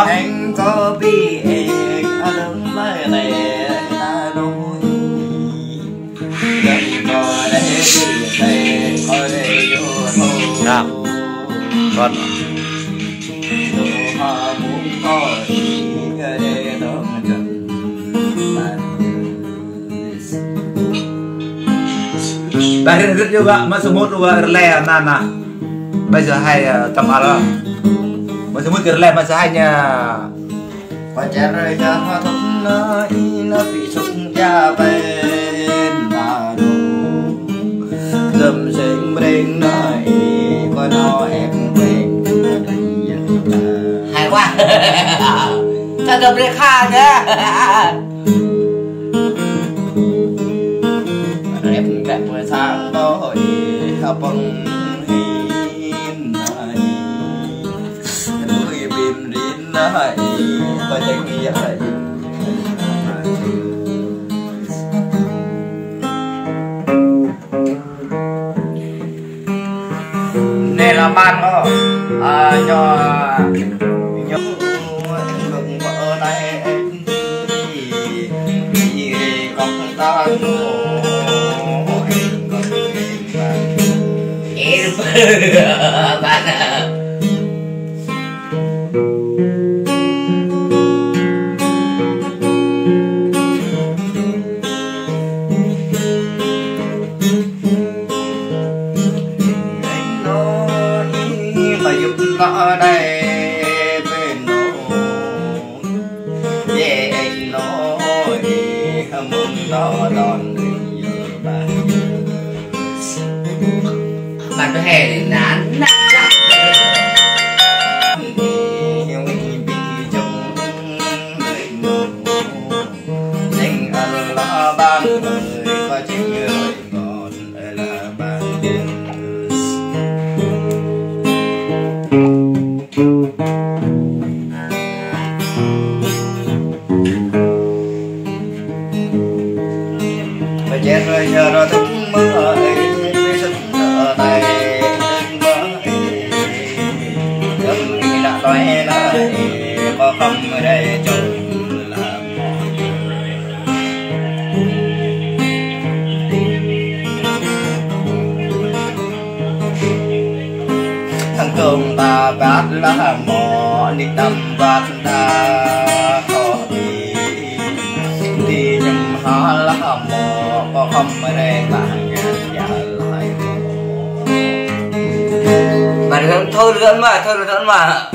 Anh có biết anh đứng lại này ta nói đừng có để đi đây coi đây vô thôi nào con dù họ muốn có gì cái đây đó chẳng Dari Rit juga masuk juga relay nana. Bây hay tầm đó. Masuk mut relay masih hanya và cha rơi cha hoa thúc nó bị sụn cha bên mà đồ dầm sinh bên nơi coi nó em quen hay quá ta đập lên kha nhá em đẹp với sang đôi hợp bằng này tôi tình nghĩa này nên là ban đó cho những ngừng vợ này vì con ta bạn à. Ở đây bên nỗi về anh nói mừng đó đón người giờ bạn tôi hè để nán yêu bị chồng người ngủ anh ăn là ban người có chịu người ngọt là ban chết rồi giờ rồi thức mơ ấy với sức ở tay đừng mơ ấy đừng đi đã nói lại có không ở đây chồng làm mọi người thằng cơm ta bát lá mò đi đâm bát ta có thì nhầm há lá mò có không ở đây bạn nhà lại mà thôi lượn mà